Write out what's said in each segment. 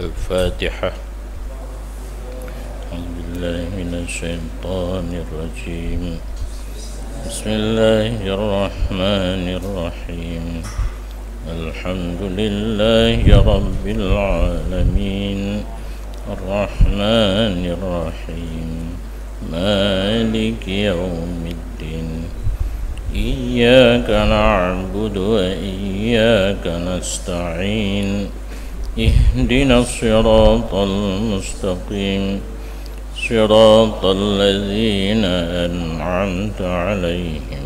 الفاتحة. أعوذ بالله من الشيطان الرجيم. بسم الله الرحمن الرحيم. الحمد لله رب العالمين الرحمن الرحيم مالك يوم الدين إياك نعبد وإياك نستعين اهدنا الصراط المستقيم صراط الذين أنعمت عليهم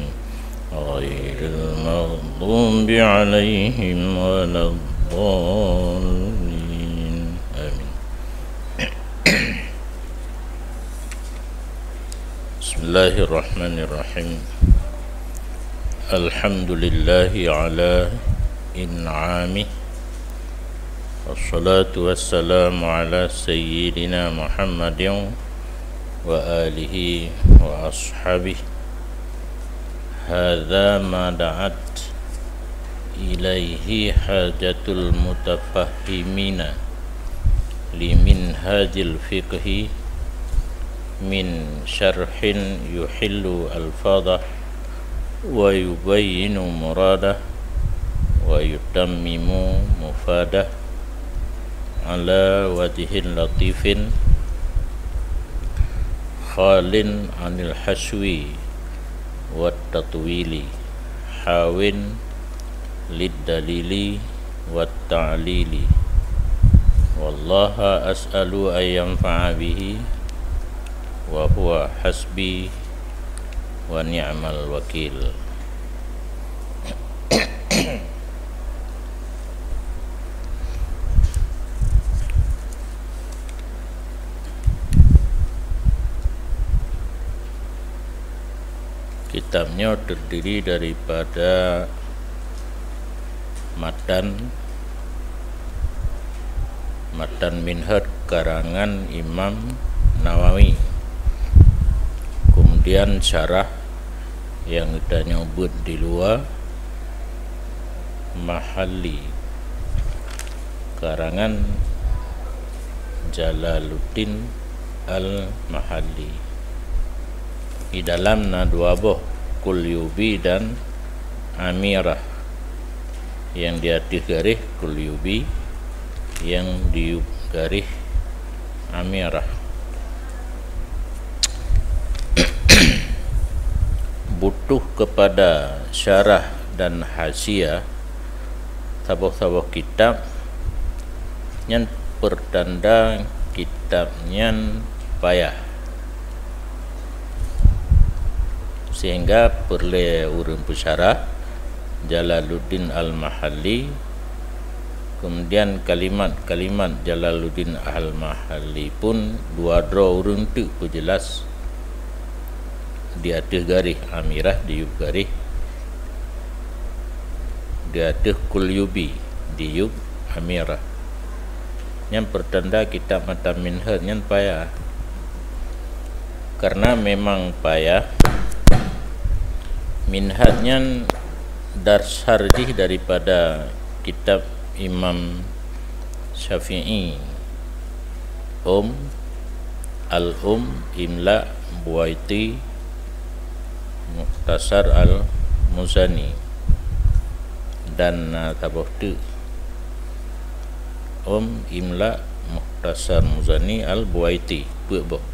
غير المغضوب عليهم ولا الضالين آمين. بسم الله الرحمن الرحيم. الحمد لله على إنعامه والصلاة والسلام على سيدنا محمد وآله وأصحابه. هذا ما دعت إليه حاجة المتفهمين لمنهاج الفقه من شرح يحل ألفاظه ويبين مراده ويتمم مفاده على وجه لطيف خال عن الحشو والتطويل حاو للدليل والتعليل. والله أسأل أن ينفع به وهو حسبي ونعم الوكيل. Kitabnya terdiri daripada matan minhaj karangan Imam Nawawi, kemudian syarah yang kita nyebut di luar Mahalli karangan Jalaluddin Al-Mahalli. Di dalamnya dua buah, Qulyubi dan Amirah. Yang di atas garis Qulyubi, yang di garis Amirah. Butuh kepada syarah dan hasiah sabah-sabah kitab yang pertanda kitabnya payah, sehingga perlu urang pesyarah Jalaluddin Al-Mahalli, kemudian kalimat-kalimat Jalaluddin Al-Mahalli pun dua urang tu jelas di atas garis Amirah, di yub garis di atas Qulyubi, di yub Amirah. Yang pertanda kitab mata minhaj yang payah, karena memang payah. Minhajnya darsarjih daripada kitab Imam Syafi'i, Imla, Buaiti, Mukhtasar Al-Muzani, dan tabahtu Imla, Mukhtasar Muzani, Al-Buaiti pu'boh.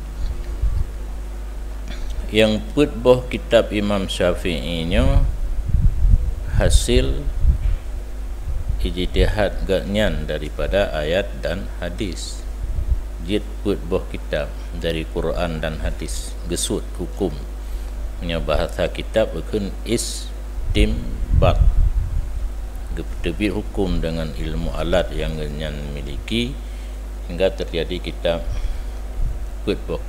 Yang pu'boh kitab Imam Syafi'i nya hasil ijtihad gaknyan daripada ayat dan hadis. Jid put boh kitab dari Quran dan hadis, gesut hukum nya bahasa kitab akan istimbat, terbit hukum dengan ilmu alat yang gaknyan miliki hingga terjadi kitab put boh.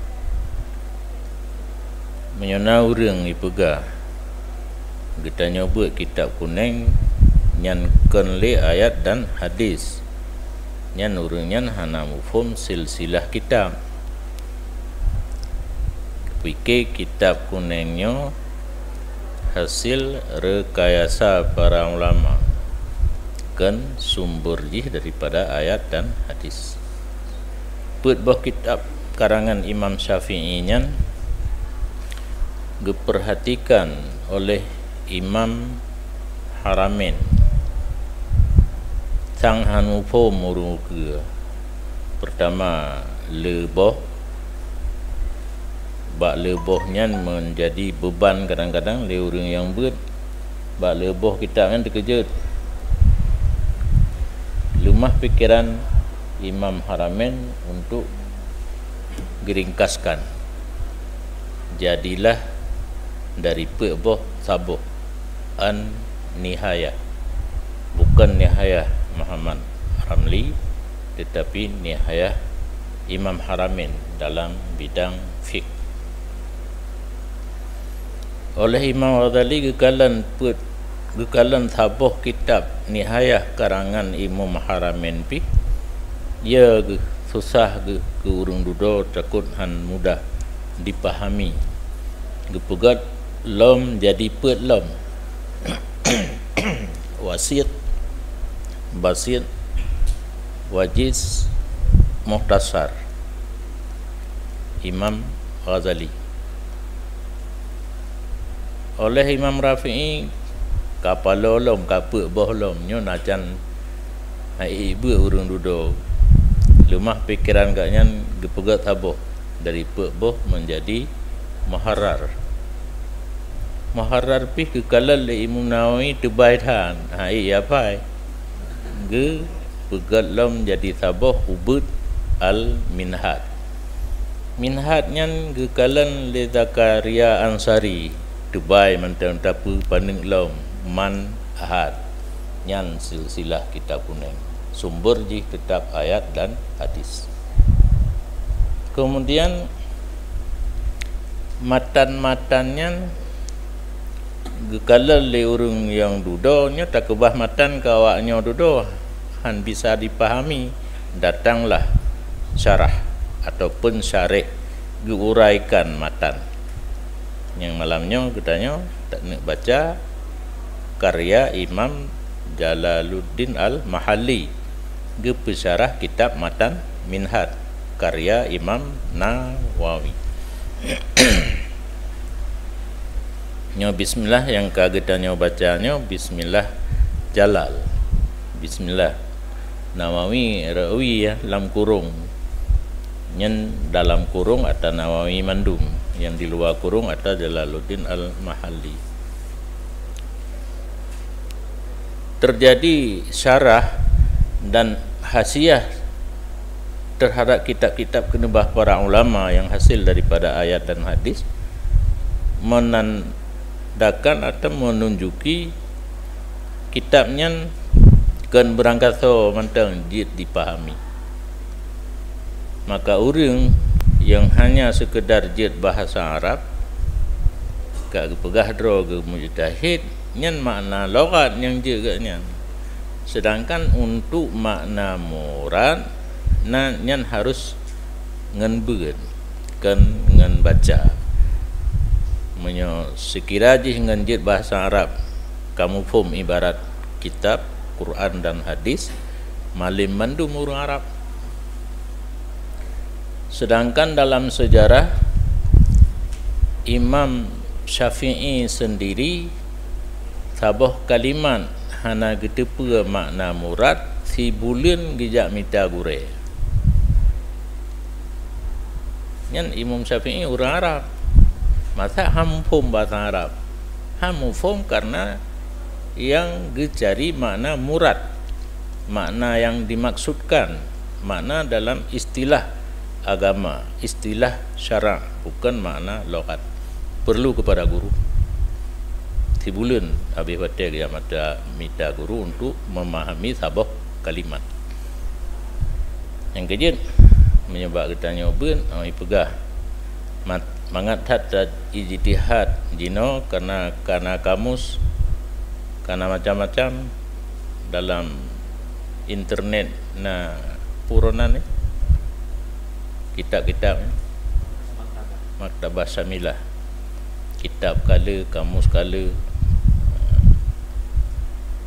Menyana urang ipega kita nyoba kitab kuning nyan kenle ayat dan hadis, nyan urang nyan hana mufhum silsilah kitab. Fikir kitab kuningnya hasil rekayasa para ulama, kan sumber jih daripada ayat dan hadis. Put boh kitab karangan Imam Syafi'i nyan diperhatikan oleh Imam Haramain sang hanupo muruga. Pertama, leboh bak lebohnya menjadi beban kadang-kadang le orang yang berat. Bak leboh kita kan terkejut. Lemah pikiran Imam Haramain untuk geringkaskan. Jadilah dari peboh sabuh an nihayah, bukan nihayah Muhammad Ramli, tetapi nihayah Imam Haramain dalam bidang fiqh. Oleh Imam Ghazali gekalan sabuh kitab nihayah karangan Imam Haramain pi, ia susah ke urang dudo takut han mudah dipahami. Gepegat lom jadi put lom. Wasit, basit, wajiz, muhtasar. Imam Ghazali. Oleh Imam Rafi'i kapalo lom kapuk boh lom nyo nacan hai ibu urang dudo. Lemah pikiran gaknyan gepegat sabuh dari puk boh menjadi muharrar. Muharrar pi kekalan le Imam Nawawi tebaitan. Hai apa? Ge pegat lom jadi sabuh ubud al minhad. Minhad nyan gekalan le Zakaria Ansari tebai mentang tapu paning lom man ahad nyan silsilah kitab kuning, sumber jih tetap ayat dan hadis. Kemudian matan-matannya gekala le urang yang dudonya tak kebah matan kawaknya dudo han bisa dipahami, datanglah syarah ataupun syarih diuraikan matan. Yang malamnya katanya tak nak baca karya Imam Jalaluddin Al-Mahalli ge pesyarah kitab matan Minhad karya Imam Nawawi. Nyo bismillah yang kagetanya bacanya bismillah Jalal. Bismillah Nawawi rawi ya dalam kurung. Nyen dalam kurung atau Nawawi mandum, yang di luar kurung atau Jalaluddin Al-Mahalli. Terjadi syarah dan hasiah terhadap kitab-kitab kenebah para ulama yang hasil daripada ayat dan hadis, menandakan atau menunjuki kitabnya kan berangkat so mantang jid dipahami. Maka orang yang hanya sekedar jid bahasa Arab kak pegah dro ke mujtahid nyan makna logat yang jeganya, sedangkan untuk makna murad nyan harus ngan beun kan ngan baca menyo sekira jih ngan jid bahasa Arab kamu faham ibarat kitab Quran dan hadis malim mandum urang Arab. Sedangkan dalam sejarah Imam Syafi'i sendiri sabuh kalimat hana getepa makna murad si bulan gejak mita gure. Nyan Imam Syafi'i orang Arab. Masa ham faham bahasa Arab. Ham faham karena yang cari makna murad, makna yang dimaksudkan, makna dalam istilah agama, istilah syarak, bukan makna lughat. Perlu kepada guru. Tibulan habis baca dia minta guru untuk memahami sabah kalimat. Yang kejut menyebab kita nyoba pegah mangat hat ijtihad jino karena kamus, karena macam-macam dalam internet na puronan ni, kitab-kitab maktabah syamilah, kitab kala, kamus kala.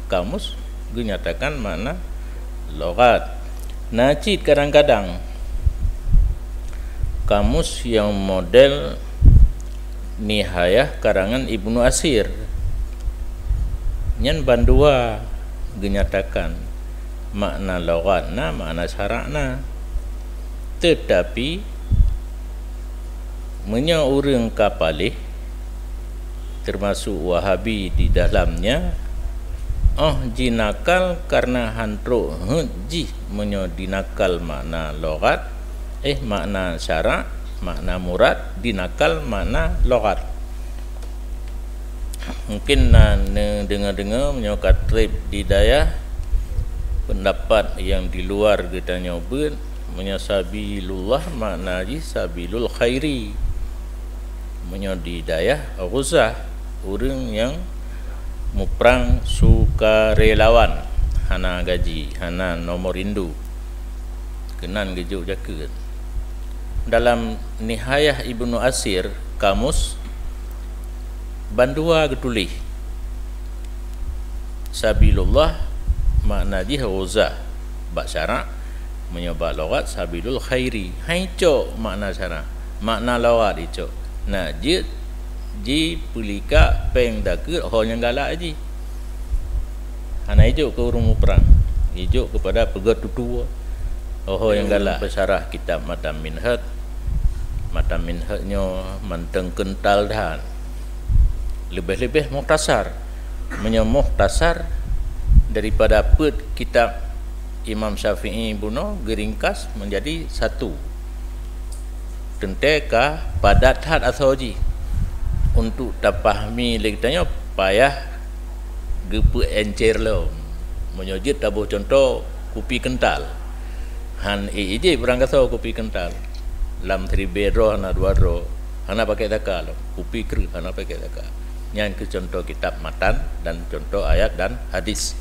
Kamus dinyatakan makna lughat. Najid kadang-kadang kamus yang model Nihayah karangan Ibnu Asir nyan bandua dinyatakan makna lughatna, makna syarakna, tetapi menya urang kapalih termasuk Wahabi di dalamnya jinakal karena hantro ji menyo dinakal makna lughat, makna syarak, makna murad, dinakal makna lughat. Mungkin dengar-dengar menyo katrib didayah pendapat yang di luar kita nyoba menyo sabilullah makna ji sabilul khairi, menyo didayah ghuzah orang yang muprang sukarelawan, hana gaji, hana nomor rindu, kenan gejuk jaka. Dalam Nihayah Ibnu Asir kamus bandua getulih sabilullah makna ji ghuzah bak syarak, menyebab lughat sabilul khairi, haico makna syarak, makna lughat ico. Nah ji pelika peng dakut yang galak ji hana ijuk ke urung perang, ijuk kepada pegat tutua yang galak. Besyarah kitab Matan Minhajnya manteng kental dan lebih-lebih muhtasar, muhtasar daripada pet kitab Imam Syafi'i buno geringkas menjadi satu tenteka padat hat asoji. Untuk tapahmi lagi tanya payah gepe encer lo menyojit tabuh contoh kopi kental han ije berang kata kopi kental lam 3 bedro hana 2 ro hana pakai taka lo kopi kru hana pakai taka nyan ke contoh kitab matan dan contoh ayat dan hadis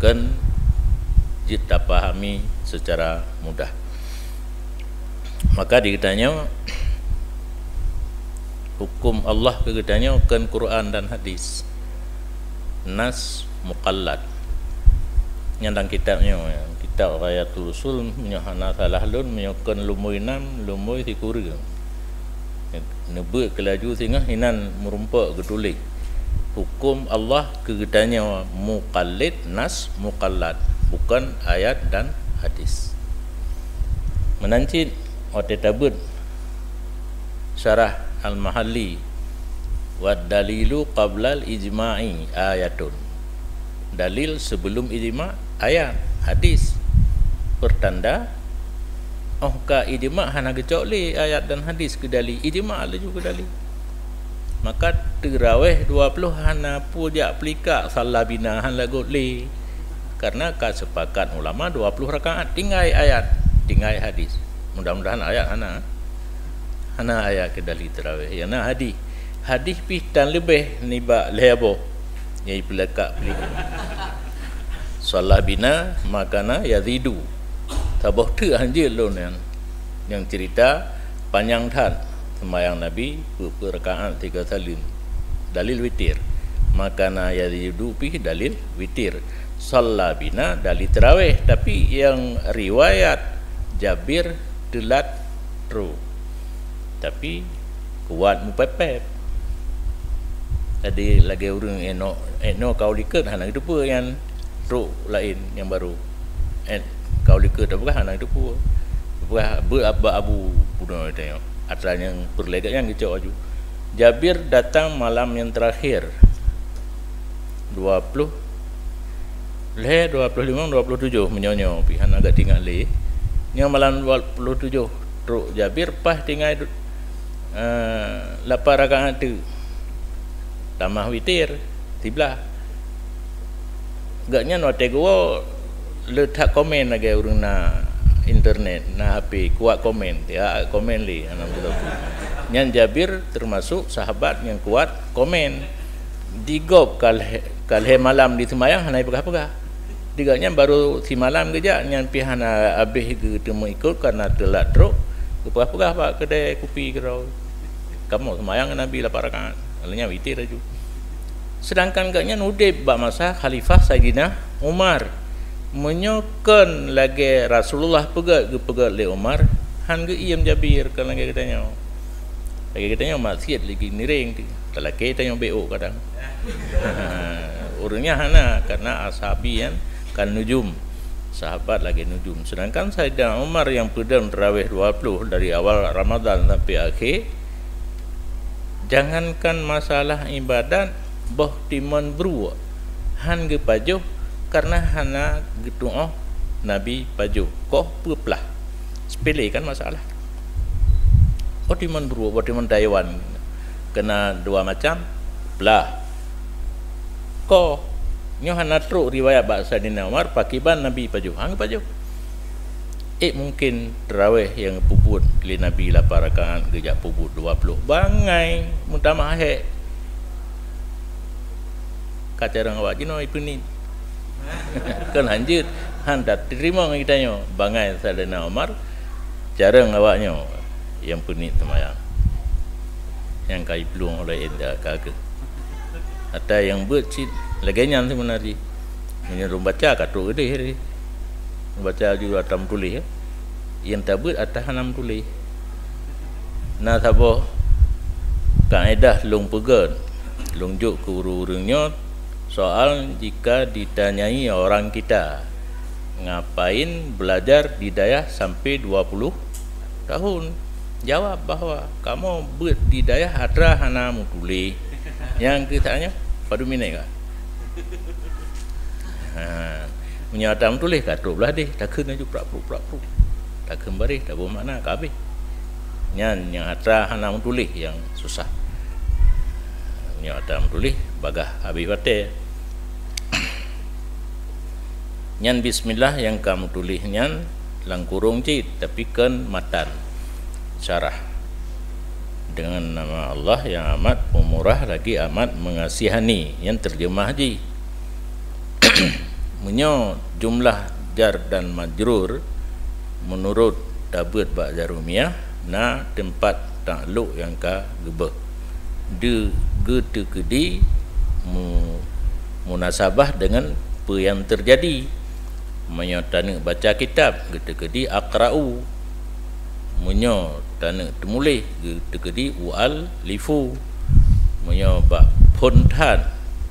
kan jit tapahami secara mudah. Maka ditanya hukum Allah kegetanya kan Quran dan hadis, nas muqallad nyandang kitabnya, kitab Rayatul Usul menyohana salah lun menyokan lumui 6 lumui 3 nebut kelaju sehingga hinan merumpak getulik hukum Allah kegetanya muqallid, nas muqallad, bukan ayat dan hadis. Menancit ote tabut syarah Al-Mahalli wa dalilu qabla al-ijma'i ayatun, dalil sebelum ijma' ayat hadis, pertanda ka ijma' hana gecok ayat dan hadis ke dalil, ijma' ada juga dalil. Maka terawih 20 hana pujak pelika salah bina han lagu li, karena sepakat ulama 20 rakaat tinggal ayat, tinggal hadis. Mudah-mudahan ayat hana ayat ke dalil terawih yang na hadis pitan lebih niba lebo yai pelaka pelika salah bina makana yazidu taboh tu anjil lo yang cerita panjang tan sembahyang Nabi rakaat 3 salim dalil witir, makana yazidu pi dalil witir, salah bina dalil terawih. Tapi yang riwayat Jabir telat tru tapi kuat mupepep. Jadi lagi orang enok kau liket hana itu pun yang ruk lain yang baru kau liket apa hana itu pun abu bunuh tengok atra yang perlegat yang kecok aju. Jabir datang malam yang terakhir 20 le 25 27 menyonyo pihan agak tinggal le nya malam 27 truk Jabir pas tinggal 8 rakaat tu tamah witir tiblah agaknya no tego letak komen lagi urang na internet na HP kuat komen ya komen li alhamdulillah nyan Jabir termasuk sahabat yang kuat komen digop kalhe malam di semayang hanai pegah-pegah diganya baru si malam keja nyan pihan habis ke temu ikut karena telat truk pegah-pegah pak kedai kopi kerau kamu semayang Nabi 8 rakaat alanya witir aja sedangkan gaknya nudib bak masa khalifah Sayyidina Umar menyokan lagi Rasulullah pegat le Umar han ge iam Jabir kan lagi katanya maksiat lagi niring telaki tanya BO kadang orangnya hana karena ashabian kan nujum sahabat lagi nujum sedangkan Sayyidina Umar yang pedang tarawih 20 dari awal Ramadan sampai akhir jangankan masalah ibadat boh timan bru han ge pajuh karena hana gitu Nabi pajuh kok peplah sepele kan masalah timan bru timan Taiwan kena dua macam belah kok nyo hana truk riwayat bahasa Sayyidina Umar pakiban Nabi pajuh hang pajuh mungkin tarawih yang puput li Nabi 8 rakaat gejak puput 20 bangai mutamah he kacarang awak jino itu ni kan lanjut han tak terima kita nyo bangai Sayyidina Umar jarang awaknya yang penit semayang yang kai pelung oleh indah kagak ada yang buat cit lagi nyan sebenarnya menyerum baca katuk gede hari baca juga atam tulis ya yang tak buat atas hanam tulis nah sabo kaedah lung pegan lung juk ke urung-urungnya soal jika ditanyai orang kita ngapain belajar di dayah sampai 20 tahun jawab bahwa kamu buat di dayah ada hanamu tulis yang kitanya padu minai kan menyatam tulis katuk belah deh tak kena juga prak-prak tak kembali tak bermakna kabeh nyan yang ada hanam tulis yang susah yang ada tulis bagah habis bate nyan bismillah yang kamu tulis nyan lang kurung cit tapi kan matan syarah dengan nama Allah yang amat pemurah lagi amat mengasihani yang terjemah ji menyo jumlah jar dan majrur menurut Daud Bak Jarumiyah na tempat takluk yang ka gebeh de ge kedi munasabah dengan apa yang terjadi menyo tanah baca kitab ge kedi aqra'u menyo tanah temulih ge kedi wal lifu menyo bak pontan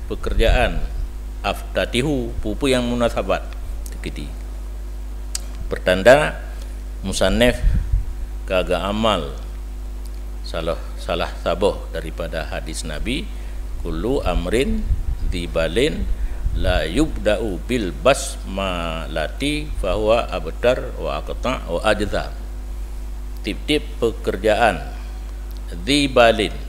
pekerjaan aftatihu pupu yang munasabat kedi pertanda musannif kagak amal salah saboh daripada hadis Nabi kullu amrin dzibalin la yubda'u bil basmalati fahuwa abtar wa aqta wa ajza tip-tip pekerjaan dzibalin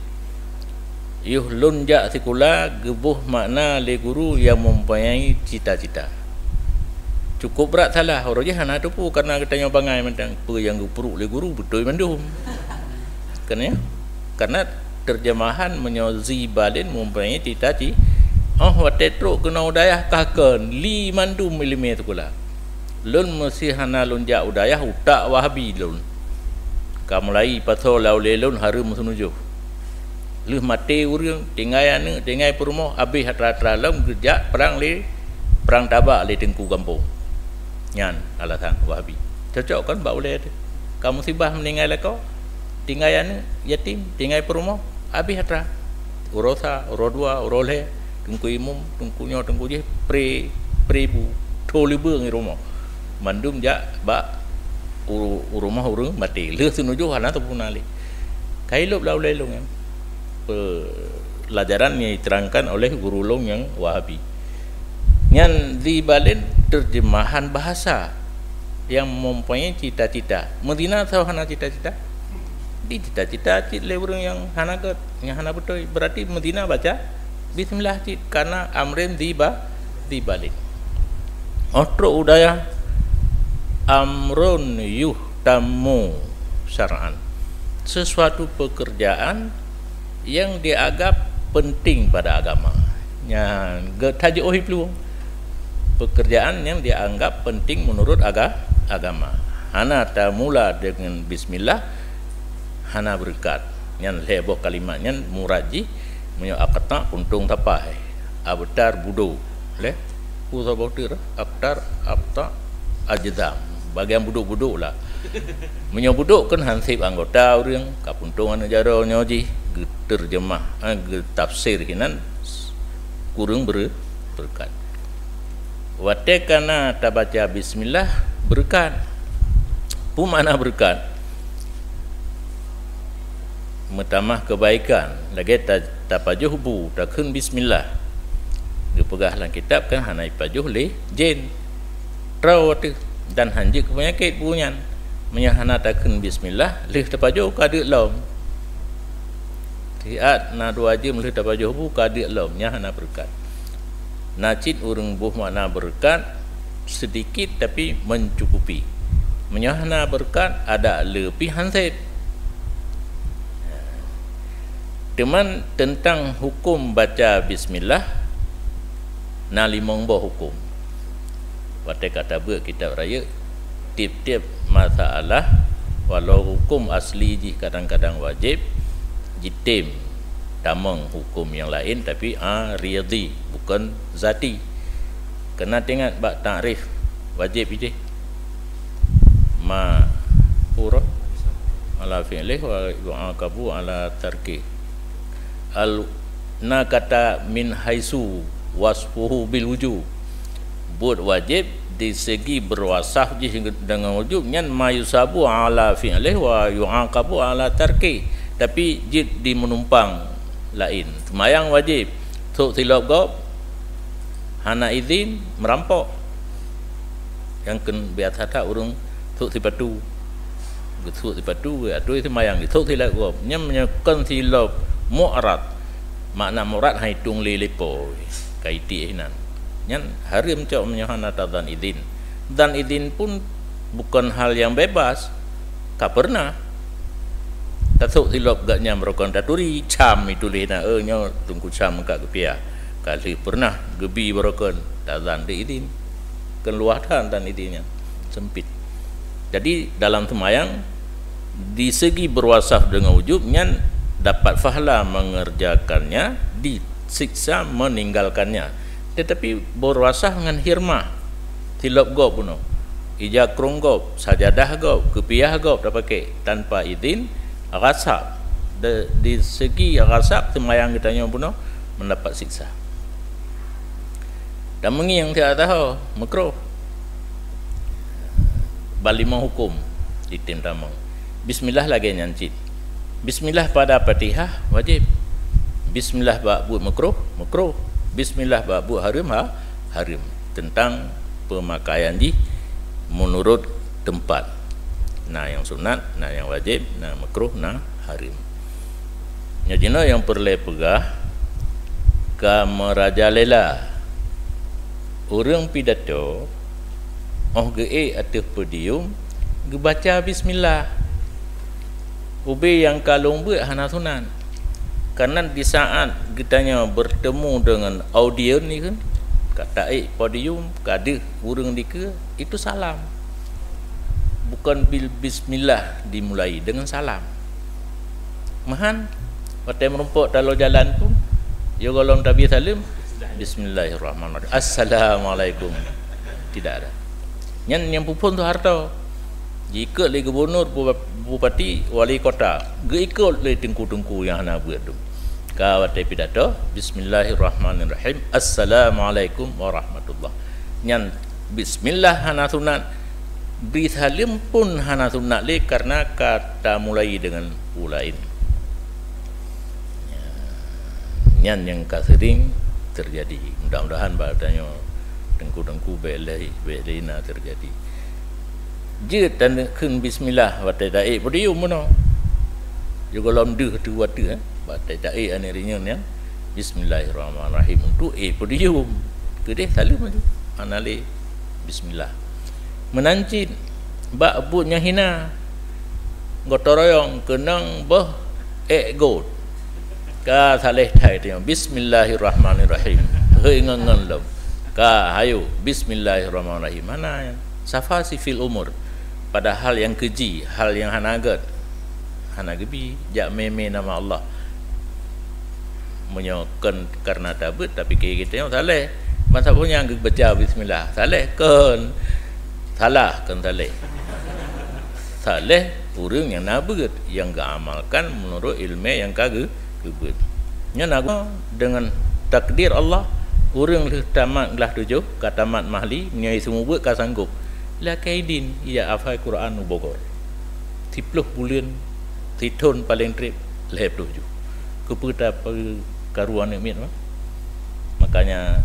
yuhlun ja sikula gebuh makna le guru yang mempunyai cita-cita cukup berat salah orang je hana tu pun karena katanya bangai mentang apa yang guru le guru betul mandum karena terjemahan menyozi balin mempunyai cita-cita watetro kena udayah kahkan 5 mm tu kula lun mesti hana lun ja udayah utak wahabi lun kamulai pasal laule lun harum sunujuh leh mati urang tinggai anu tinggai perumoh habis hatra lam kerja perang tabak le tengku kampung nyan alasan wahabi cocok kan bak boleh kamu sibah meninggal kau tinggai anu yatim tinggai perumoh habis hatra urosa urodua urole tengku imum tengkunya tengku je prebu tolibe ngi rumah mandum ja bak urumah urang mati leh sunuju hana tu punali kailop laule long pelajaran yang diterangkan oleh guru long yang wahabi Nyan Dzibalin terjemahan bahasa yang mempunyai cita-cita. Medina tahu hana cita-cita? Di cita-cita cit leurang yang hana ke, yang hana betul. Berarti Medina baca bismillah cit karena amrin Dzibalin. Otro udaya amrun yuhtamu syar'an. Sesuatu pekerjaan yang dianggap penting pada agama. Yang tajuk ohib lu. Pekerjaan yang dianggap penting menurut agama. Hana ta mula dengan bismillah, hana berkat. Yang heboh kalimatnya muraji, menyo akata untung tapai. Abtar budu. Le, pusa bautir aktar abta ajdam. Bagian buduk-buduk lah. Menyo buduk kan hansip anggota orang kapuntungan negara nyoji terjemah, tafsir hinan kurang berkat. Wate kana tak baca bismillah berkat. Pu mana berkat? Metamah kebaikan. Lagi tak pajuh bu, tak kun bismillah. Dia pegah dalam kitab kan hanai pajuh le jin. Trau tu dan hanjik penyakit bunyan. Menyahana tak kun bismillah, leh tak pajuh kadik lom. Tiat na dua jam leh tak pajuh bu kadik lom nyahana berkat. Nacit urang buh makna berkat sedikit tapi mencukupi. Menyahana berkat ada lebih hansip. Teman tentang hukum baca bismillah na limong boh hukum. Wate kata ber kitab raya tiap-tiap masalah walau hukum asli ji kadang-kadang wajib jitim tamang hukum yang lain tapi riyadi bukan zati. Kena tengok bab takrif wajib je. Ma pura ala fi'lih wa yu'aqabu ala tarki. Al na kata min haisu wasfuhu bil wujub. Buat wajib di segi berwasaf je dengan wujub nyan ma yusabu ala fi'lih wa yu'aqabu ala tarki. Tapi jid di menumpang lain. Semayang wajib. Tuk silap gop hana izin merampok. Yang ken biasa tak urung tuk sipatu. Tuk sipatu atu semayang tuk silap gop. Nyam menyekan silap mu'rad. Makna mu'rad haitung lelepo. Kaiti hinan. Nyan harim cok menyahana dan izin. Dan izin pun bukan hal yang bebas. Tak pernah. Tatuk silap gaknya merokon taturi cam itu lena nya tunggu cam kat kepia. Kali pernah gebi merokon tazan de idin. Keluaran dan idinnya sempit. Jadi dalam semayang di segi berwasaf dengan wujub nyan dapat pahala mengerjakannya, disiksa meninggalkannya. Tetapi berwasaf dengan hirmah. Silap gop puno. Ija krong gop, sajadah gop, kepiah gop dah pakai tanpa izin. Rasak di segi rasak semayang kita puno mendapat siksa. Dan mengi yang tidak tahu makruh. Balima hukum di tim tamang. Bismillah lagi nyancit. Bismillah pada Fatihah wajib. Bismillah bab buat makruh. Bismillah bab buat harim harim. Tentang pemakaian di menurut tempat. Nah yang sunat, nah yang wajib, nah makruh, nah harim. Nyajina yang perlu pegah ka merajalela orang pidato ge atau podium ge baca bismillah. Ubi yang kalung buat hana sunat. Karena di saat kitanya bertemu dengan audiens ni kan kata podium kada urang dike itu salam. Bukan bismillah dimulai dengan salam. Mahan waktu merumpuk dalam jalan pun ya kalau Nabi salim bismillahirrahmanirrahim assalamualaikum tidak ada. Yang pupun tu harta jika le gubernur bupati wali kota ge ikut le tengku-tengku yang hana buat tu ka waktu pidato bismillahirrahmanirrahim assalamualaikum warahmatullah. Yang bismillah hana sunat beri salim pun hana sunat le karena kata mulai dengan ulain. Yang sering terjadi. Mudah-mudahan badanya tengku belina terjadi je dan kun bismillah wa tadai podium mono juga lam de tu watu ba tadai anerinya ya bismillahirrahmanirrahim tu podium ke deh salu maju anale bismillah menancin ba abutnya hina gotoroyong kenang bah god ka saleh thai tu bismillahirrahmanirrahim hei ngangan lam ka hayo bismillahirrahmanirrahim mana safa sifil umur padahal yang keji hal yang hanagat hanagebi jak meme nama Allah menyokan karena tabut tapi kita yang saleh masa punya baca bismillah saleh kan salah kan saleh orang yang nabut yang amalkan menurut ilmu yang kagak kebut nya naga dengan takdir Allah orang tamat gelah 7 ka tamat mahli menyai semua buat ka sanggup la kaidin ia afai Quran Bogor 10 bulan titun paling trip lep 7 keputa karuan mit makanya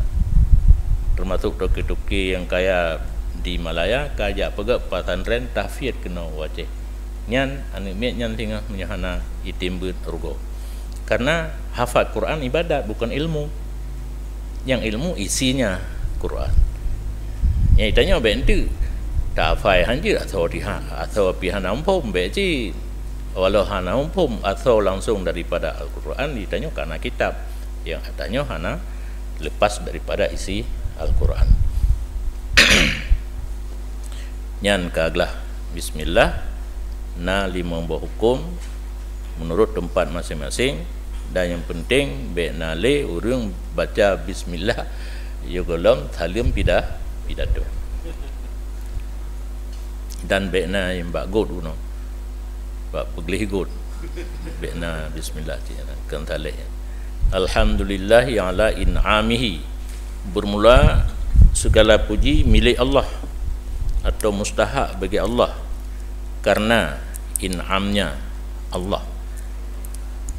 termasuk toke-toke yang kaya di Malaya kajak pegak pesantren tahfidz kena wajib nyan anu mit nyan tingah menyahana itimbut rugo karena hafal Quran ibadat bukan ilmu yang ilmu isinya Quran yang ditanya bentu tak fai hanje atau diha atau pihak nampum beci walau hana nampum atau langsung daripada Al-Quran ditanya karena kitab yang katanya hana lepas daripada isi Al-Quran nyan kaglah bismillah na 5 hukum menurut tempat masing-masing dan yang penting bekna le urang baca bismillah yo golong salim pidato dan bekna yang bak god uno bak peglih god bekna bismillah kan taleh alhamdulillah ala in'amihi bermula segala puji milik Allah atau mustahak bagi Allah karena in'amnya Allah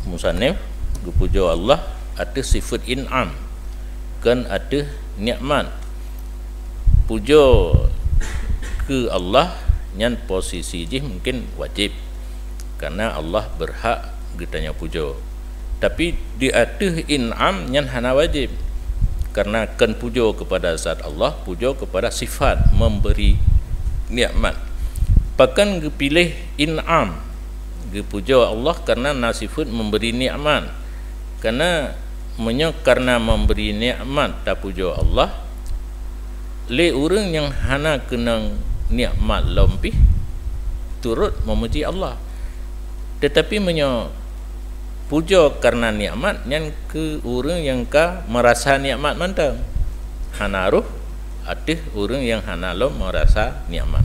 musannif puja Allah ada sifat in'am kan ada nikmat puja ke Allah nyan posisi je mungkin wajib karena Allah berhak ditanya puja tapi di atas in'am nyan hana wajib karena kan puja kepada zat Allah puja kepada sifat memberi nikmat bahkan pilih in'am puja Allah karena nasifut memberi nikmat karena karena memberi nikmat tak puja Allah le orang yang hana kenang nikmat lebih turut memuji Allah tetapi puja karena nikmat yang ke orang yang ka merasa nikmat mantang hana ruh ada orang yang hana lo merasa nikmat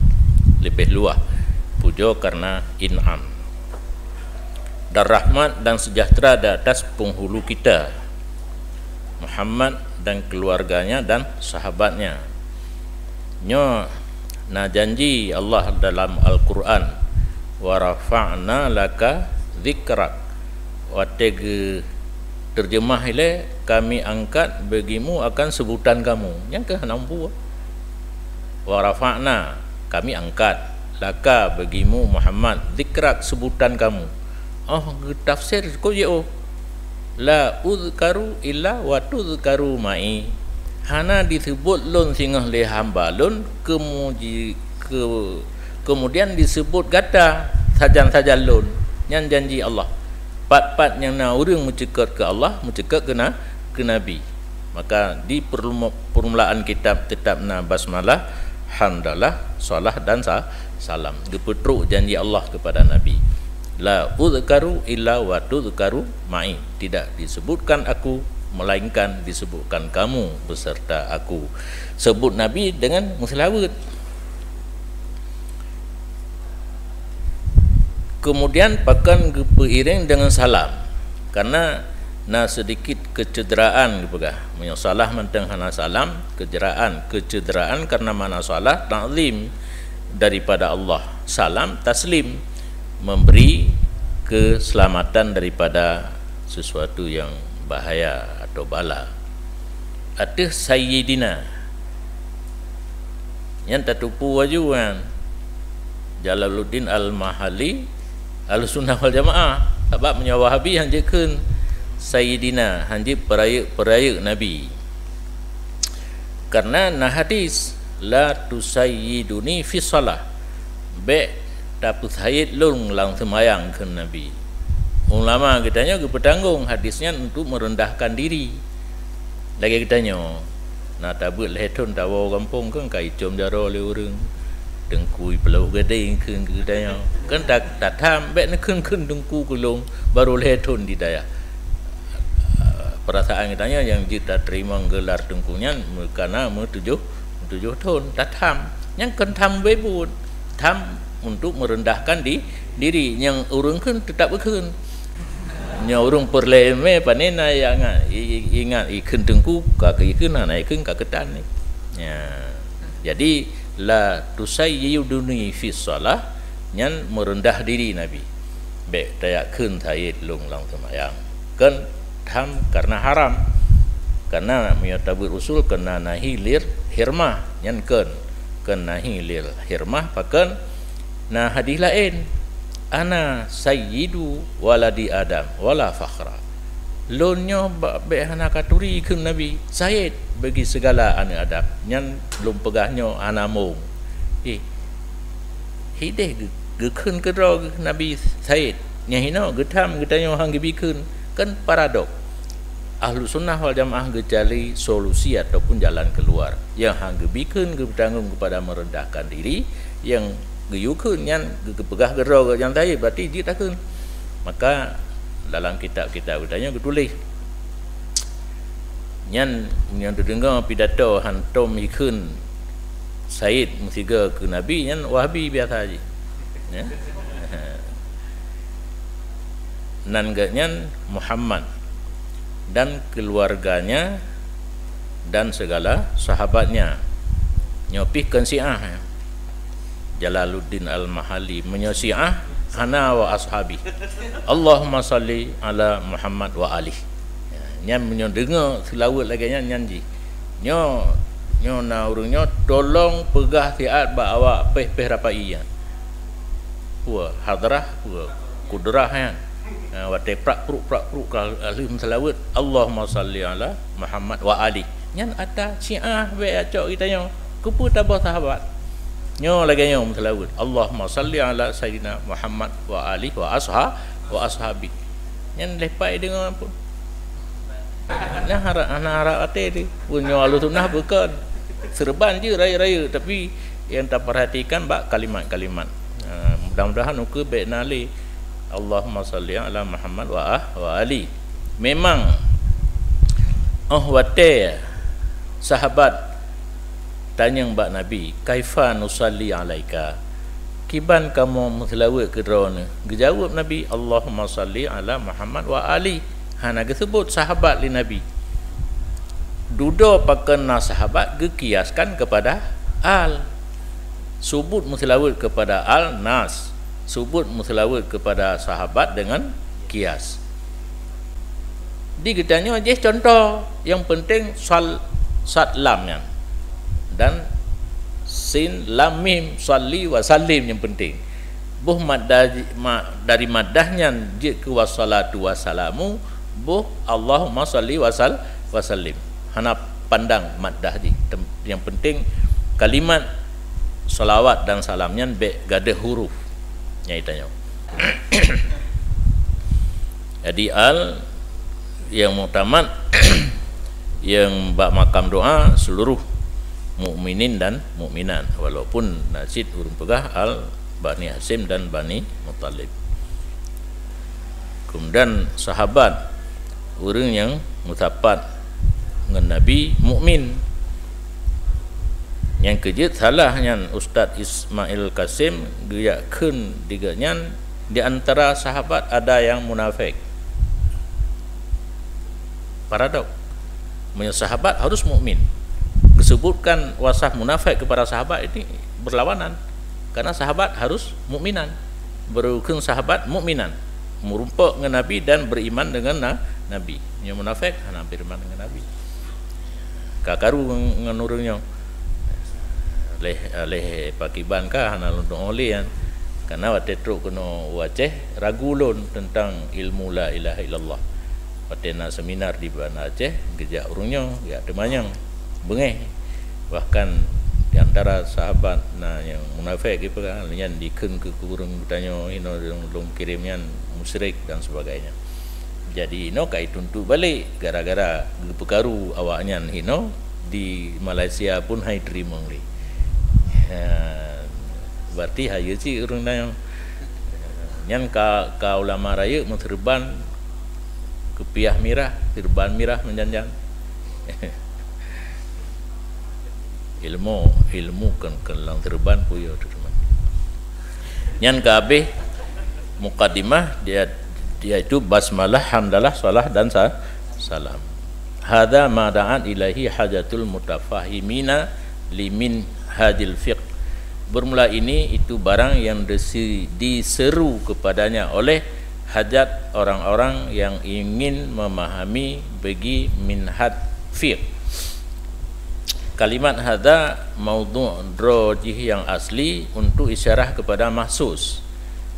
lebih luas puja karena in'am dan rahmat dan sejahtera di atas penghulu kita Muhammad dan keluarganya dan sahabatnya na janji Allah dalam Al-Quran wa rafa'na laka dzikrak wa terjemah ile kami angkat bagimu akan sebutan kamu yang ke 60 wa rafa'na kami angkat laka bagimu Muhammad dzikrak sebutan kamu tafsir ko yo la uzkaru illa wa tuzkaru mai hana disebut lon singah le hamba lon kemudian disebut kata sajan lon yang janji Allah pat yang na urang mencekat ke Allah mencekat ke nabi maka di permulaan kitab tetap na basmalah hamdalah salah dan salam dipetruk janji Allah kepada nabi la uzkaru illa wa tuzkaru mai tidak disebutkan aku melainkan disebutkan kamu beserta aku sebut nabi dengan musylawat kemudian pakan beriring dengan salam karena na sedikit kecederaan gepegah menyosalah mentang hana salam kecederaan karena mana salah ta'zim daripada Allah salam taslim memberi keselamatan daripada sesuatu yang bahaya atau bala ada sayyidina yang tertupu aju kan Jalaluddin Al-Mahali Al-Sunnah wal Jamaah sebab punya Wahabi hang jekeun Sayyidina hang je peraya Nabi karena na hadis la tusayyiduni fi salah be dapat sayyid lung lang semayang ke Nabi. Ulama katanya ke petanggung hadisnya untuk merendahkan diri. Lagi katanya na tabut leton tawa kampung kan kai com jaro le urang dengkui pelau gede keun katanya kan tak tham be na keun dengku kulung baru leton di daya. Perasaan katanya yang kita terima gelar dengkunya karena tujuh tahun tatam yang kan tham bebut tham untuk merendahkan diri yang urang kan tetap berkeun nya urang perleme panena yang ingat ikun dengku ka ikun naikun ka ketan ni ya jadi la tusayyiduni fi shalah yang merendah diri Nabi baik tayak keun tayyid lung lang semayang kan tham karena haram karena menyatabu usul kena nahi lir hirmah yang ken nahi lir hirmah pakan nah hadis lain ana sayyidu waladi adam wala fakhra lonyo be hana katuri ke Nabi sayyid bagi segala anak adam yang belum pegahnya anamung hideh gekun kedro Nabi sayyid nyahino getam getanyo hang gebikeun kan paradok Ahlu Sunnah wal Jamaah gejali solusi ataupun jalan keluar yang hang gebikeun bertanggung kepada merendahkan diri yang geyukeun yang gepegah gero yang tadi berarti dia takun maka dalam kitab-kitab bertanya getulis yang terdengar pidato hantom ikeun Said musiga ke Nabi yang Wahabi biasa aja ya nan ganyan Muhammad dan keluarganya dan segala sahabatnya nyopihkan Syiah Jalaluddin Al-Mahali menyosiah ana wa ashabi Allahumma salli ala Muhammad wa ali nyan mendengar selawat lagi nyanji nyo na urangnya tolong pegah siat ba awak peh rapai ya puah hadrah puah kudrah ya wate prak pruk alim selawat Allahumma salli ala Muhammad wa ali nyan ada Syiah be acok kita nyo kupu tabah sahabat nyo lagi nyo selawat Allahumma salli ala sayyidina Muhammad wa ali wa ashabi nyan lepai dengan pun nah harap ate di punyo Ahlussunnah bukan serban je raya-raya tapi yang tak perhatikan bak kalimat-kalimat mudah-mudahan uku baik nali Allahumma salli ala Muhammad wa ali memang wate sahabat tanya mbak Nabi kaifa nusalli alaika kiban kamu selawat ke drone dijawab Nabi Allahumma salli ala Muhammad wa ali hana disebut sahabat li Nabi dudo pakena sahabat gekiaskan kepada al subut muslawat kepada al nas subut muslawat kepada sahabat dengan kias digetanya je contoh yang penting satlamnya dan sin lam mim salli wa sallim yang penting buh dari madahnya je ke wassalatu wassalamu buh Allahumma salli wa sallim hana pandang madah di yang penting kalimat salawat dan salamnya be gadah huruf nyaitanya jadi al yang muktamad yang bak makam doa seluruh mukminin dan mukminat walaupun nasid urung pegah al Bani Hasim dan Bani Muttalib kemudian sahabat orang yang mutapat dengan Nabi mukmin yang kejut salahnya Ustaz Ismail Kasim geyakeun diganya di antara sahabat ada yang munafik paradok sahabat harus mukmin disebutkan wasaf munafik kepada sahabat ini berlawanan karena sahabat harus mukminan berukun sahabat mukminan merumpak dengan Nabi dan beriman dengan Nabi yang munafik hanya beriman dengan Nabi kakaru dengan urangnya leh pakiban kah hana lundung olian karena wate truk kena waceh ragulun tentang ilmu la ilaha illallah wate na seminar di Banda Aceh gejak urungnya ya demanyang bengeh bahkan di antara sahabat na yang munafik gitu kan yang dikeun ke kurung bertanya ino long kirimnya musyrik dan sebagainya. Jadi ino kai tuntu balik gara-gara perkaru awaknya ino di Malaysia pun hai terima li. Berarti hayu si urang tanya nyan ka ulama raya menterban kepiah mirah, terban mirah menjanjan. ilmu kan kelang terban puyo teman. Nyan kabeh mukadimah dia itu basmalah, hamdalah, salah dan salam. Hadza ma da'at ilahi hajatul mutafahimina limin hadil fiqh. Bermula ini itu barang yang diseru kepadanya oleh hajat orang-orang yang ingin memahami bagi minhaj fiqh. Kalimat hadza maudhu' rajih yang asli untuk isyarah kepada mahsus.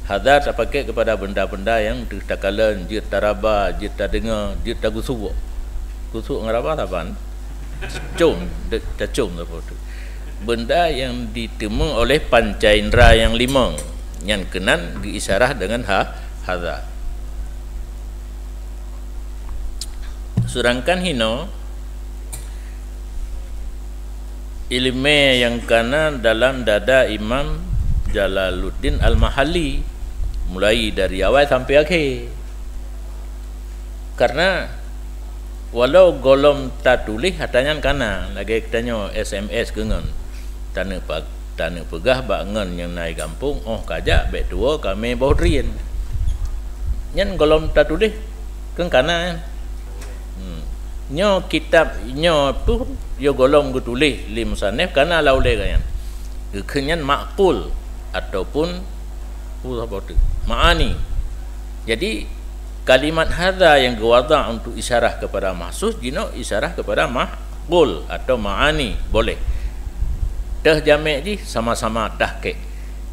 Hadza terpakai kepada benda-benda yang ditakalan, jid taraba, jid tadengar, jid tagusuk. Gusuk ngaraba tapan? Cum, cum apa tu. Benda yang ditemu oleh panca indera yang lima yang kenan diisyarah dengan hadza. Sedangkan hino ilmu yang kana dalam dada Imam Jalaluddin Al-Mahalli mulai dari awal sampai akhir. Karena walau golom tak tulis hatanya kana lagi katanya SMS gengan tana pegah bangan yang naik kampung kajak bet tua kami baudrian nyan golom tak tulis kan kana nyo kitab nyo tu yo golong gu tulis li musannif kana laule kan kenyan maqul ataupun apa tu maani. Jadi kalimat hadza yang gewada untuk isyarah kepada mahsus dino isyarah kepada maqul atau maani boleh dah jamak ji sama-sama tahqiq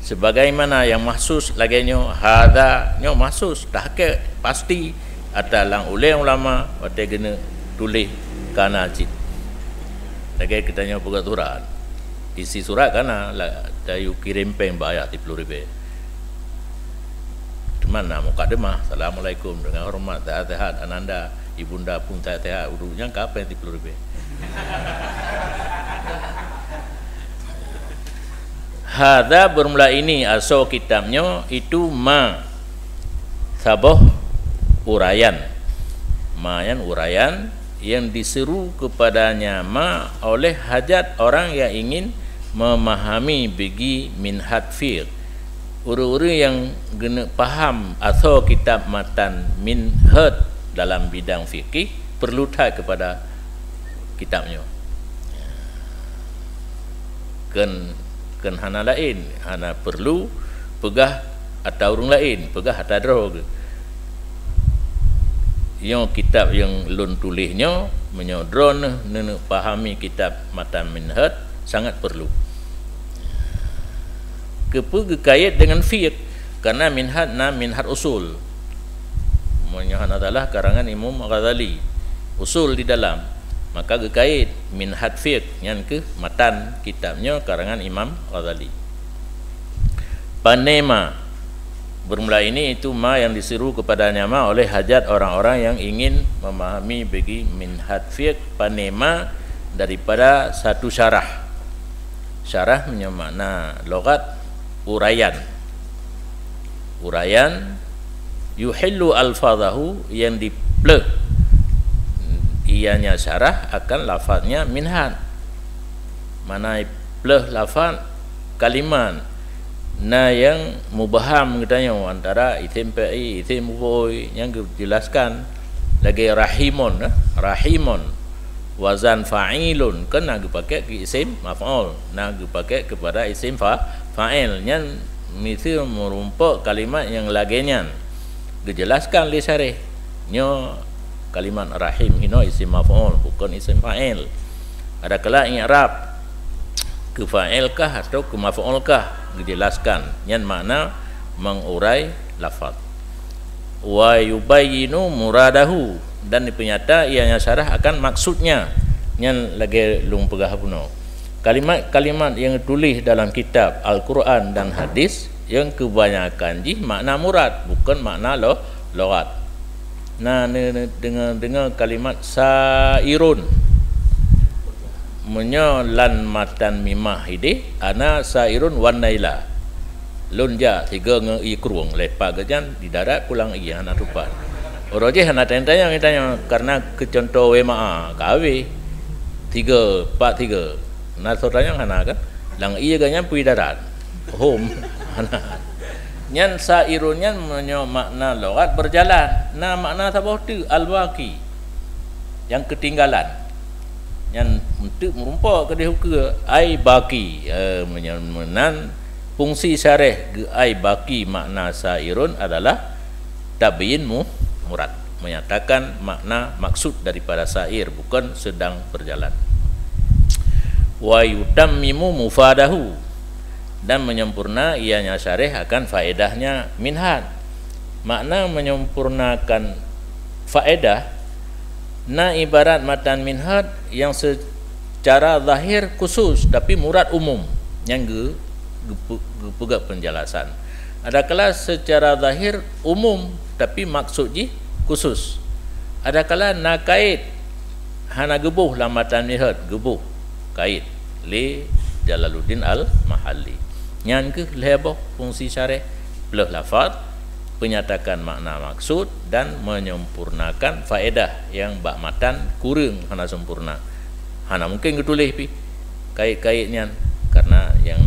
sebagaimana yang mahsus lagi nyo hadza nyo mahsus tahqiq pasti ada lang ulama wate gena tulis kana cik lagi kita tanya buka surat isi surat kana dayu kirim peng bayar 30,000 cuman nak mukadimah assalamualaikum dengan hormat sehat ananda ibunda pun sehat urutnya kapan 30,000 hadza bermula ini asal kitabnya itu ma sabah urayan mayan urayan yang diseru kepadanya ma oleh hajat orang yang ingin memahami bagi minhaj fiqh. Uru-uru yang gena faham asal kitab matan minhaj dalam bidang fikih perlu tak kepada kitabnya. Ken hana lain, hana perlu pegah atau orang lain, pegah atau drog. Yang kitab yang lun tulisnya menyodron nene pahami kitab matan minhaj sangat perlu. Kait dengan fiqh karena minhaj usul. Minhaj adalah karangan Imam Ghazali. Usul di dalam. Maka kait minhaj fiqh yang ke matan kitabnya karangan Imam Ghazali. Panema bermula ini itu ma yang disuruh kepadanya ma oleh hajat orang-orang yang ingin memahami bagi minhaj fiqh panema daripada satu syarah. Syarah punya makna logat urayan. Urayan yuhillu alfadahu yang dipleh ianya syarah akan lafaznya minhaj. Mana pleh lafaz kalimat na yang mubaham katanya antara isim fa'i isim maf'ul yang dijelaskan lagi rahimun wazan fa'ilun kan nak dipakai ke isim maf'ul nak dipakai kepada isim fa'il yang misal merumpak kalimat yang laginya dijelaskan li syarih nyo kalimat rahim ino isim maf'ul bukan isim fa'il. Ada kala i'rab ke fa'ilkah atau ke maf'ulkah, dijelaskan yang makna mengurai lafaz. Wa yubayyinu muradahu, dan dipenyata ianya syarah akan maksudnya yang lagi lung pegah puno. Kalimat-kalimat yang ditulis dalam kitab Al-Quran dan hadis yang kebanyakan makna murad, bukan makna lughat. Nah, dengar kalimat sairun menyolan matan mimah hidi ana sairun wan naila lunja tiga nge ikruang lepa gajan di darat pulang iya anak tupan orang je anak tanya karena kecontoh wema kawe tiga pak tiga nah tanya anak kan lang iya ganyan pui darat home anak nyan sairun nyan menyo makna lughat berjalan, nah makna sabah tu al-baqi yang ketinggalan yang untuk merumpak ke dia ke ai baqi menan fungsi syarah ke ai baqi makna sairun adalah tabyin murad, menyatakan makna maksud daripada sair, bukan sedang berjalan. Wa yutammimu mufadahu, dan menyempurna ianya syarih akan faedahnya minhan. Makna menyempurnakan faedah na ibarat matan minhad yang secara zahir khusus tapi murad umum yang gepegak penjelasan. Ada kelas secara zahir umum tapi maksud khusus. Ada kala na kait hana gebuh lamatan minhad gebuh kait li Jalaluddin Al-Mahalli. Yang ke leboh fungsi syarih plus lafaz, penyatakan makna maksud dan menyempurnakan faedah yang bak matan kurang hana sempurna. Hana mungkin ketulis pi kait-kaitnya karena yang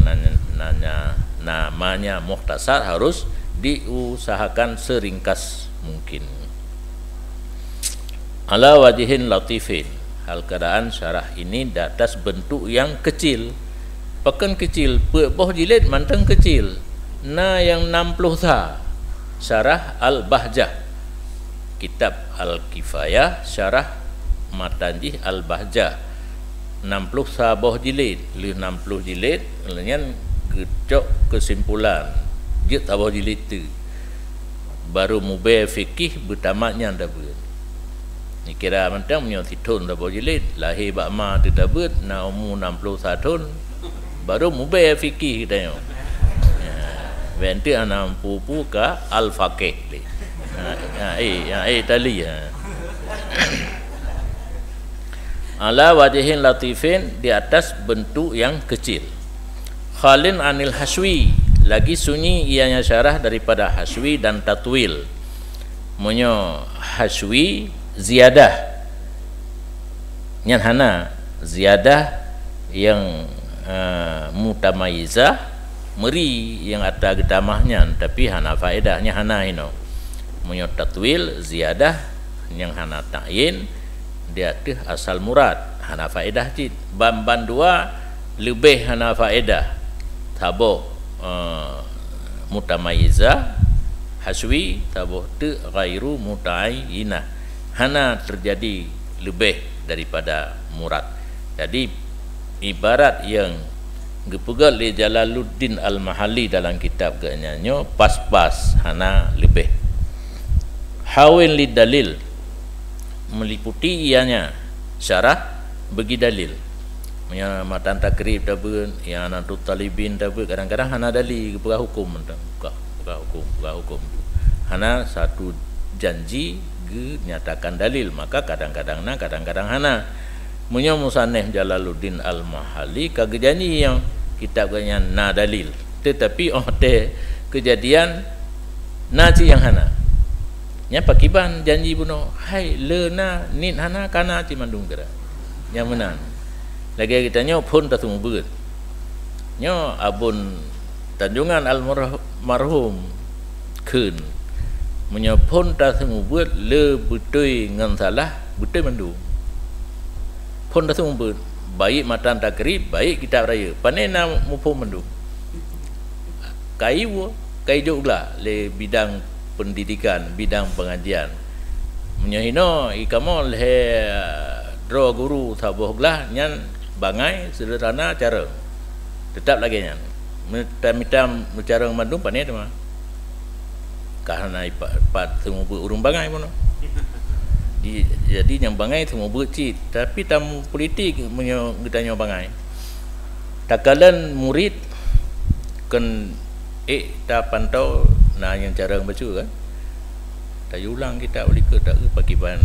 namanya mukhtasar harus diusahakan seringkas mungkin. Ala wajihin latifin, hal keadaan syarah ini di atas bentuk yang kecil. Pakan kecil, boh jilid manteng kecil. Na yang 60 tha. Syarah Al-Bahjah. Kitab Al-Kifayah syarah Matanjih Al-Bahjah. 60 tha boh jilid, 60 jilid lenyan gecok kesimpulan. Jit boh jilid tu. Baru mubay fikih bertamatnya dah ber. Ni kira manteng menyo titun dah boh jilid, lahir bakma tu dah ber, na umur 60 tahun. Baru mubay fikih katanya. Venti anam pupu ka al-faqih li. Tali. Ala wajihin latifin, di atas bentuk yang kecil. Khalin anil haswi, lagi sunyi ianya syarah daripada haswi dan tatwil. Monyo haswi ziyadah. Nyan hana ziyadah yang mutamayizah meri yang ada gedamahnya tapi hana faedahnya hana ino. Munyo tatwil ziyadah yang hana ta'yin dia tu asal murad hana faedah jid. Ban dua lebih hana faedah tabo mutamayizah haswi tabo tu ghairu muta'ayyinah hana terjadi lebih daripada murad. Jadi ibarat yang gepegat li Jalaluddin Al-Mahalli dalam kitab kenyanyo pas-pas hana lebih. Hawin li dalil, meliputi ianya syarah bagi dalil. Yang matan takrib tabun, yang anatu talibin tabun, kadang-kadang hana dalil gepegah hukum mentang buka hukum. Hana satu janji ge nyatakan dalil, maka kadang-kadang hana. Munya musannif Jalaluddin Al-Mahalli kagejani yang kitabnya na dalil, tetapi kejadian naci yang hana nya pakiban janji buno hai lena nin hana kana ci mandung gera yang menan lagi kita nyo pun tatung beut nyo abun Tanjungan Almarhum keun munya pun tatung beut le butui ngan salah butui mandung pun dah semua baik matan takrib baik kitab raya panena mupo mendu kai jugla le bidang pendidikan bidang pengajian menyahino ikamol he dro guru saboh glah nyan bangai sederhana cara tetap lagi nya mitam cara mandum pane tu mah karena ipat semua urung bangai pun jadi yang bangai semua bercit tapi tamu politik menyo kita bangai takalan murid kan tak pantau nah yang cara baca kan tak ulang kita boleh ke tak ke pakai ban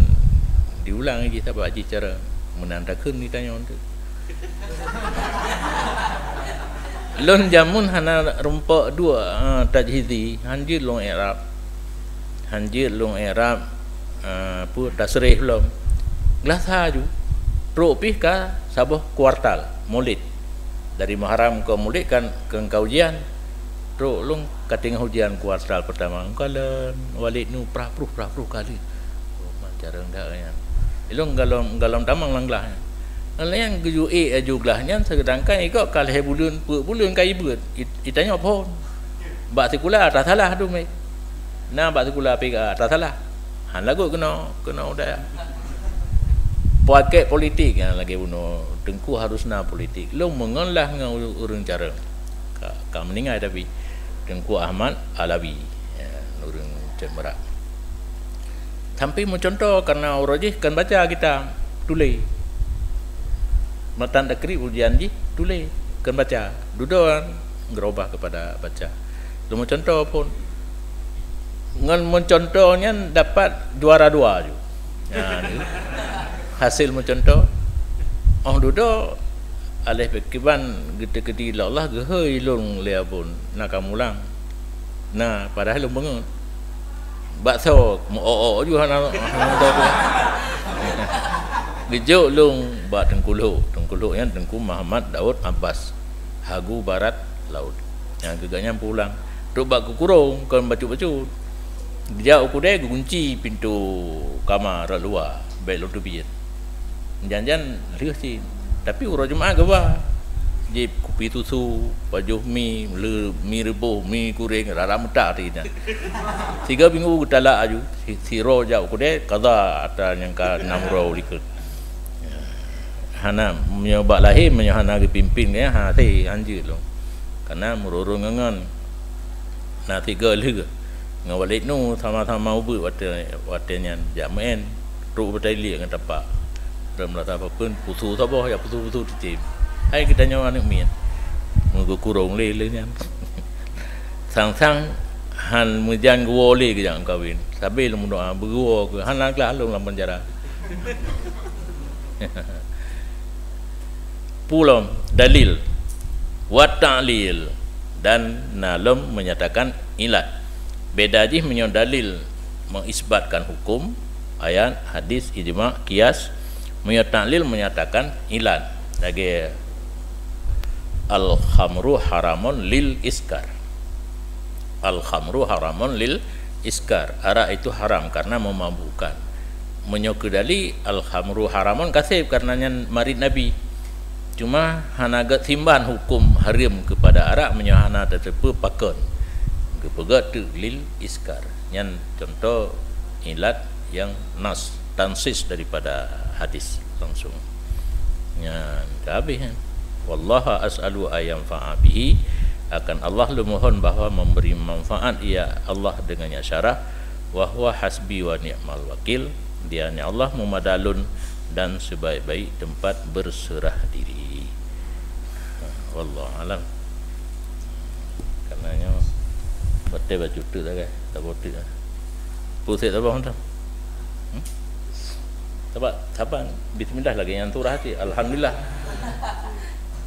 diulang lagi tak baca cara menandakan ni tanya tu lon jamun hana rumpak dua tajhizi hanjir long Arab pu tasrih belum gelas haju tropih ka sabah kuartal Maulid dari Muharram ke Maulid kan ke ujian tro long kating ujian kuartal pertama kalen Walid nu prapruh kali cara ndaknya ilong galom tamang langlah yang keju ajuglahnya sedangkan ikut kalau bulan kai beut itanya apa bak sekula tak salah tu mai nah bak sekula pega tak salah han lagu kena udah pakai politik yang lagi bunuh Tengku harus na politik lo mengolah dengan urang cara ka meningai tapi Tengku Ahmad Alawi urang Cemara sampai mau contoh karena urajih kan baca kita tulis matan takri ujian ji tulis kan baca duduan gerobah kepada baca lu contoh pun ngan mencontohnya dapat juara 2 ju hasil mencontoh dudo alih pekiban gede-gede Allah gehoi long lea pun nak kamulang nah padahal lu bangun bakso mo ju hana Gejuk lung bak Tengku yang Tengku Muhammad Daud Abbas Hagu Barat Laut yang gegaknya pulang duk bak kurung kan bacu-bacu dia ukudai kunci pintu kamar luar baik lu tu biar jangan lihat sih tapi urang jemaah gawa jip kopi susu baju mi rebus mi goreng rara muda tadi 3 minggu talak aju siro jauh ukudai kaza ada yang ka 6 rau likut hana menyobak lahir menyahana pimpin ya hati anjir lo karena mururung ngan na 3 leh ngawalik nu sama-sama ubu watenya jamen ru betali dengan tapak dalam lata pun putu sabah ya putu tim hai kita nyawa anak mien mugo kurung le nya sang han mujan gua le ke jangan kawin sabil mu doa bergua ke han lah long dalam penjara pulam dalil wa ta'lil dan nalum menyatakan ilat beda je menyo dalil mengisbatkan hukum ayat hadis ijma qiyas menyo ta'lil menyatakan ilat lagi al khamru haramun lil iskar al khamru haramun lil iskar arak itu haram karena memabukkan menyo kedali al khamru haramun kasih karenanya marid nabi cuma hana gat simban hukum haram kepada arak menyahana tetepe pakon kepegat lil iskar yang contoh ilat yang nas tansis daripada hadis langsung yang habis wallaha as'alu ayam fa'abihi akan Allah lumohon bahawa memberi manfaat ia Allah dengannya syarah wa huwa hasbi wa ni'mal wakil dianya Allah memadalun dan sebaik-baik tempat berserah diri. Wallahu alam. Karenanya betul baju tu dah kan, tak betul dah. Pusat apa hendak? Sabar, bismillah lagi yang turah hati. Alhamdulillah.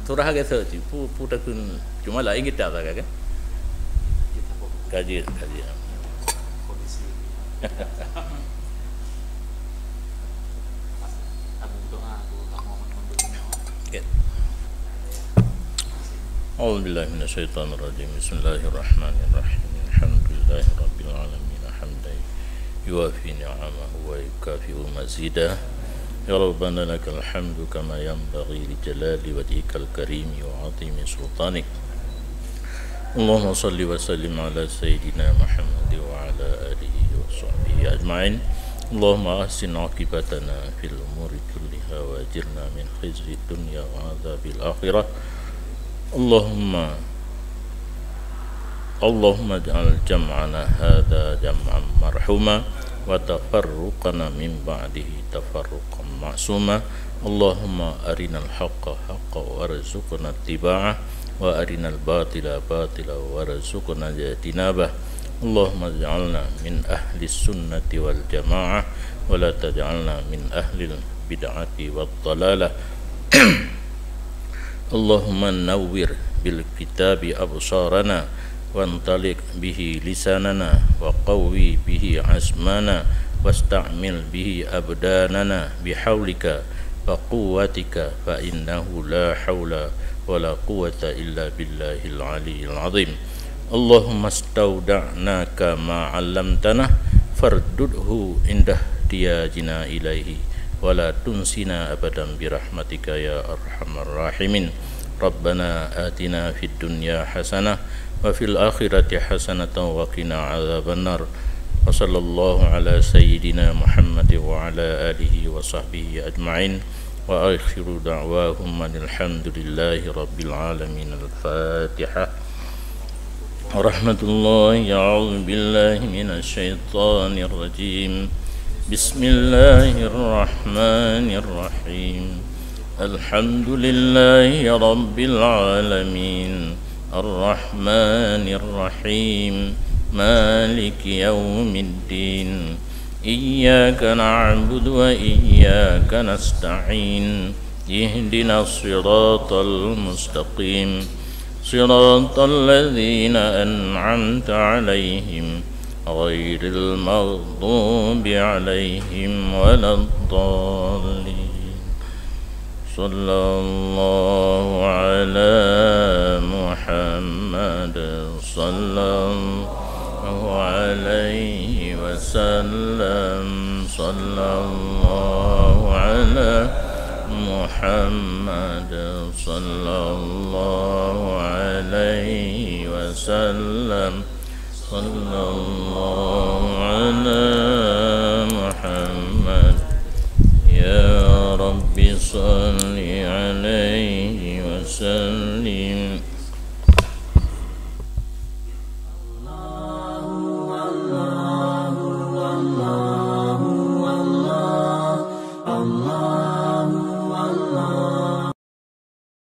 Turah ke search, pu tak kun cuma lah ingin tak kan? Kaji. A'udzubillahi minasyaitonirrajim. Bismillahirrahmanirrahim. Alhamdulillahirabbil alamin. Hamdan yuwafi ni'amahu wa yukafi'u mazidah. Ya Rabbana lakal hamdu kama yanbaghi li jalali wajhikal karim wa 'azimi sultanik. Allahumma salli wa sallim ala sayyidina Muhammad wa ala alihi wa sahbihi ajma'in. Allahumma ahsin 'aqibatana fil umuri kulliha wa ajirna min khizyi dunya wa 'adzabil akhirah. اللهم اجعل جمعنا هذا جمعا مرحوما وتفرقنا من بعده تفرقا معصوما اللهم أرنا الحق حقا وارزقنا اتباعه وأرنا الباطل باطلا وارزقنا اجتنابه اللهم اجعلنا من أهل السنة والجماعة ولا تجعلنا من أهل البدعة والضلالة اللهم نور بالكتاب أبصارنا وانطلق به لساننا وقوي به عزمنا واستعمل به أبداننا بحولك وقوتك فإنه لا حول ولا قوة إلا بالله العلي العظيم اللهم استودعناك ما علمتنا فاردده عند احتياجنا إليه ولا تنسنا أبدا برحمتك يا أرحم الراحمين ربنا آتنا في الدنيا حسنة وفي الآخرة حسنة وقنا عذاب النار وصلى الله على سيدنا محمد وعلى آله وصحبه أجمعين وآخر دعواهم أن الحمد لله رب العالمين الفاتحة ورحمة الله أعوذ بالله من الشيطان الرجيم بسم الله الرحمن الرحيم الحمد لله رب العالمين الرحمن الرحيم مالك يوم الدين إياك نعبد وإياك نستعين اهدنا الصراط المستقيم صراط الذين أنعمت عليهم غير المغضوب عليهم ولا الضالين صلى الله على محمد صلى الله عليه وسلم صلى الله على محمد صلى الله عليه وسلم صلى الله على